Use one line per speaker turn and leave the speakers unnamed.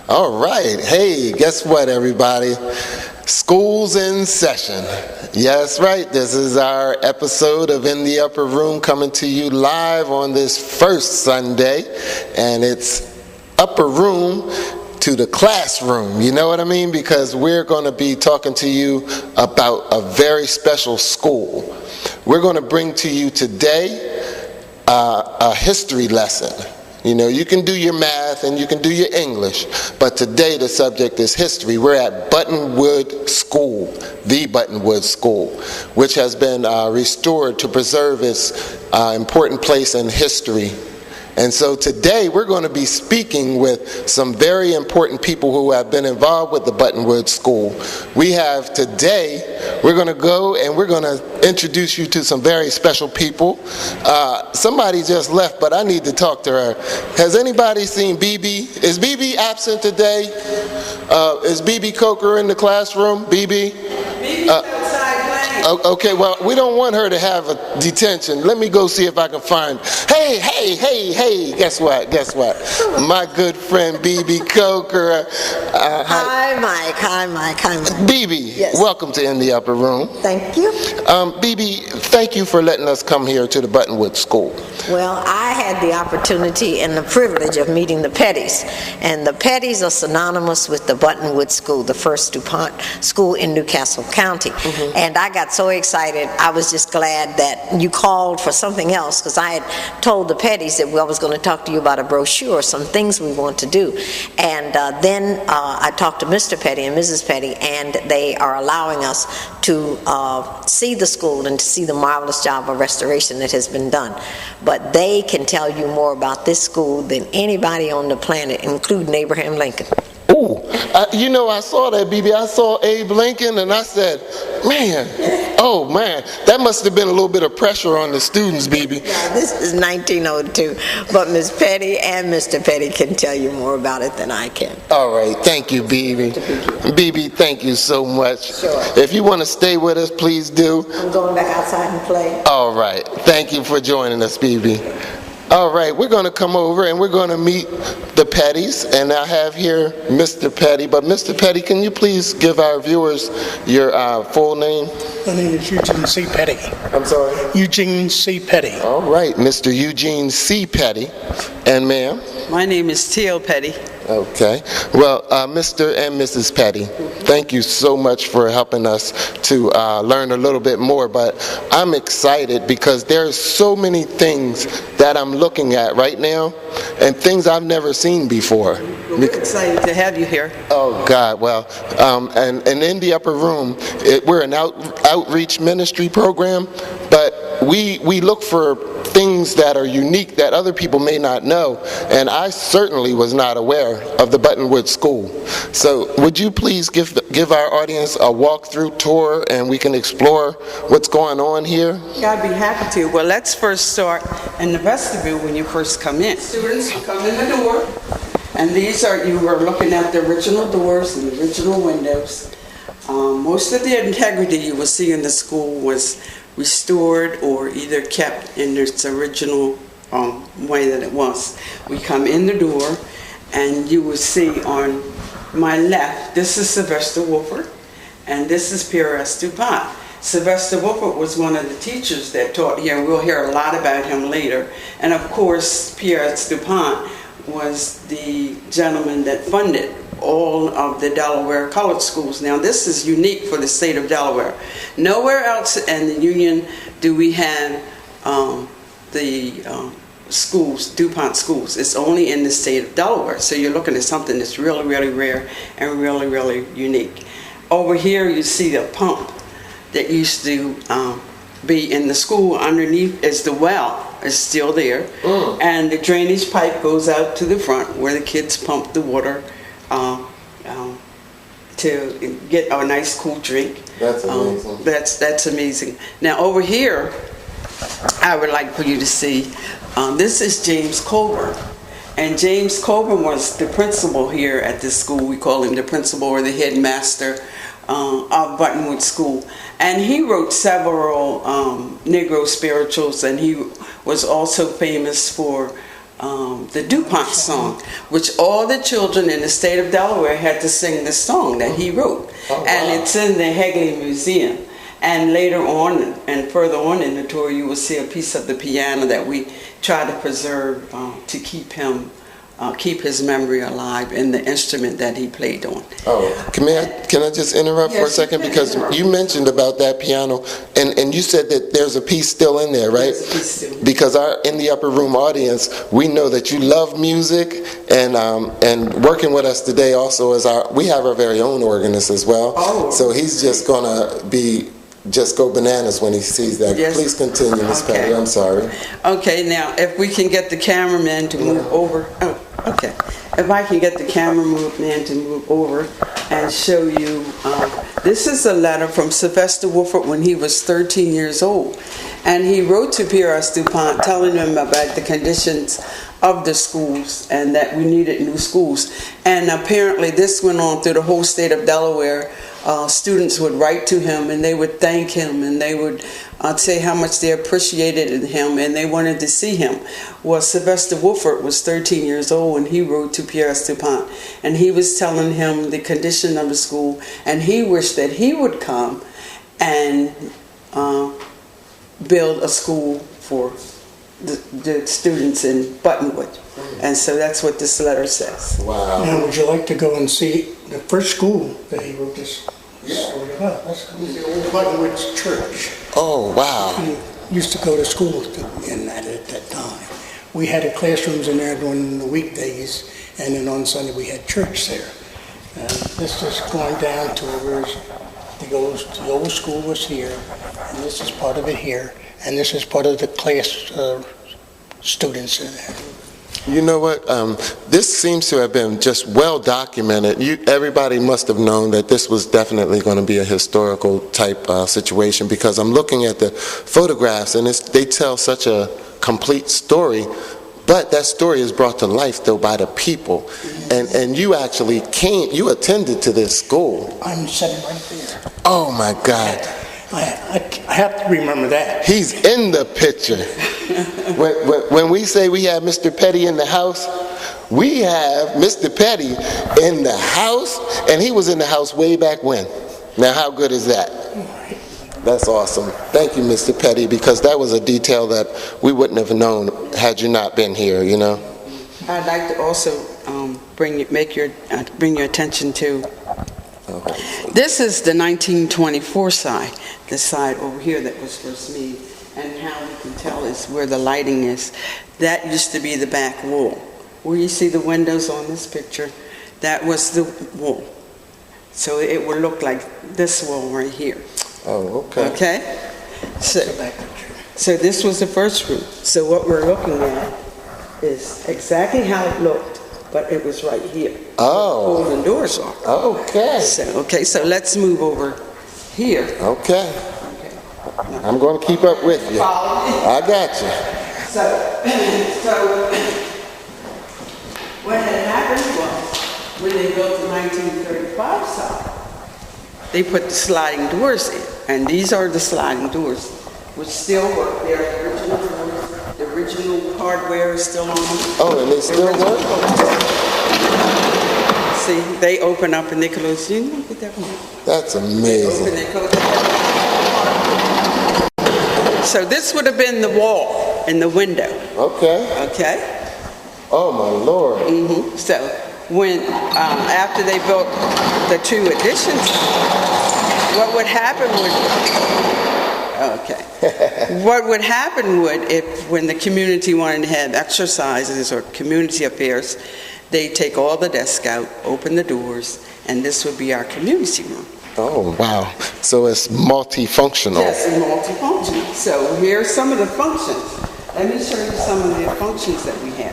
All right. Hey, guess what, everybody? School's in session. Yes, right. This is our episode of In the Upper Room coming to you live on this first Sunday. And it's Upper Room to the classroom. You know what I mean? Because we're going to be talking to you about a very special school. We're going to bring to you today a history lesson. You know, you can do your math and you can do your English, but today the subject is history. We're at Buttonwood School, the Buttonwood School, which has been restored to preserve its important place in history. And so today we're going to be speaking with some very important people who have been involved with the Buttonwood School. We have today, we're going to go and we're going to introduce you to some very special people. Somebody just left, but I need to talk to her. Has anybody seen BB? Is BB absent today? Is BB Coker in the classroom? BB? BB's outside playing. Okay, well, we don't want her to have a detention. Let me go see if I can find. Hey, guess what? My good friend BB Coker.
Hi, Mike.
BB,
yes.
Welcome to In the Upper Room.
Thank you.
BB, thank you for letting us come here to the Buttonwood School.
Well, I had the opportunity and the privilege of meeting the Petties. And the Petties are synonymous with the Buttonwood School, the first DuPont school in Newcastle County. Mm-hmm. And I got so excited, I was just glad that you called for something else, because I had told the Petties that I was going to talk to you about a brochure, some things we want to do. And then I talked to Mr. Petty and Mrs. Petty, and they are allowing us to see the school and to see the marvelous job of restoration that has been done. But they can tell you more about this school than anybody on the planet, including Abraham Lincoln.
Ooh, you know, I saw that, BB. I saw Abe Lincoln, and I said, man, that must have been a little bit of pressure on the students, BB.
Yeah, this is 1902, but Miss Petty and Mr. Petty can tell you more about it than I can.
All right, thank you, BB. BB, thank you so much.
Sure.
If you want to stay with us, please do.
I'm going back outside and play.
All right, thank you for joining us, BB. All right, we're going to come over and we're going to meet the Petties, and I have here Mr. Petty. But Mr. Petty, can you please give our viewers your full name?
My name is Eugene C. Petty.
I'm sorry?
Eugene C. Petty.
All right, Mr. Eugene C. Petty. And ma'am?
My name is T.O. Petty.
Okay. Well, Mr. and Mrs. Petty, thank you so much for helping us to learn a little bit more. But I'm excited because there's so many things that I'm looking at right now and things I've never seen before.
We're excited to have you here.
Oh, God. Well, and in the Upper Room, we're an outreach ministry program, but we look for things that are unique that other people may not know, and I certainly was not aware of the Buttonwood School. So would you please give our audience a walkthrough tour and we can explore what's going on here?
I'd be happy to. Well, let's first start in the vestibule when you first come in. Students, you come in the door, and you were looking at the original doors and the original windows. Most of the integrity you will see in the school was restored or either kept in its original way that it was. We come in the door, and you will see on my left, this is Sylvester Wolford, and this is Pierre S. DuPont. Sylvester Wolford was one of the teachers that taught here, and we'll hear a lot about him later. And of course, Pierre S. DuPont was the gentleman that funded all of the Delaware colored schools. Now, this is unique for the state of Delaware. Nowhere else in the Union do we have the schools, DuPont schools. It's only in the state of Delaware. So you're looking at something that's really, really rare and really, really unique. Over here, you see the pump that used to be in the school. Underneath is the well. It's still there. And the drainage pipe goes out to the front where the kids pump the water to get a nice cool drink.
That's amazing.
That's amazing. Now over here, I would like for you to see, this is James Colburn. And James Colburn was the principal here at this school. We call him the principal or the headmaster of Buttonwood School. And he wrote several Negro spirituals, and he was also famous for the DuPont song, which all the children in the state of Delaware had to sing this song that he wrote.
Oh, wow.
And it's in the Hegley Museum. And later on, and further on in the tour, you will see a piece of the piano that we try to preserve to keep his memory alive in the instrument that he played on.
Oh, can I just interrupt for a second? Because you mentioned about that piano, and you said that there's a piece still in there, right?
There's a piece still.
Because our In the Upper Room audience, we know that you love music, and working with us today also is we have our very own organist as well.
Oh.
So he's just gonna just go bananas when he sees that.
Yes.
Please continue, Ms.
Okay.
Petty. I'm sorry.
Okay, now if we can get the cameraman to move over. Oh, okay. If I can get the cameraman to move over and show you, this is a letter from Sylvester Wolford when he was 13 years old. And he wrote to P.R.S. DuPont telling him about the conditions of the schools and that we needed new schools. And apparently this went on through the whole state of Delaware. Students would write to him and they would thank him and they would say how much they appreciated him and they wanted to see him. Well, Sylvester Wolford was 13 years old and he wrote to P.R.S. DuPont and he was telling him the condition of the school and he wished that he would come and build a school for the students in Buttonwood. And so that's what this letter says.
Wow.
Now, would you like to go and see the first school that he wrote this story about? That's the old Buttonwood Church.
Oh, wow.
He used to go to school in that at that time. We had classrooms in there during the weekdays, and then on Sunday we had church there. And this is going down to where the old school was here, and this is part of it here, and this is part of the class students in there.
You know what? This seems to have been just well documented. Everybody must have known that this was definitely going to be a historical type situation because I'm looking at the photographs and they tell such a complete story. But that story is brought to life though by the people. And you actually you attended to this school.
I'm sitting right there.
Oh my God.
I have to remember that.
He's in the picture. When we say we have Mr. Petit in the house, we have Mr. Petit in the house, and he was in the house way back when. Now, how good is that? That's awesome. Thank you, Mr. Petit, because that was a detail that we wouldn't have known had you not been here, you know?
I'd like to also bring your attention to this is the 1924 side, the side over here that was first made, and how we can tell is where the lighting is. That used to be the back wall. Where you see the windows on this picture, that was the wall. So it would look like this wall right here.
Oh, okay.
Okay? So this was the first room. So what we're looking at is exactly how it looked, but it was right here.
Oh.
Pull the doors off.
Okay.
So let's move over here.
Okay. I'm going to keep up with you. I got you.
So what had happened was, when they built the 1935 side, they put the sliding doors in. And these are the sliding doors, which still work. They're the original doors. The original hardware is still on them.
Oh, and they still work?
See, they open up and they close. You know, get that one.
That's amazing.
Open, they close. So this would have been the wall and the window.
Okay.
Okay.
Oh my Lord.
Mm-hmm. So when after they built the two additions, what would happen what would happen if when the community wanted to have exercises or community affairs, they take all the desks out, open the doors, and this would be our community room.
Oh, wow. So it's multifunctional.
Yes, it's multifunctional. So here are some of the functions. Let me show you some of the functions that we have.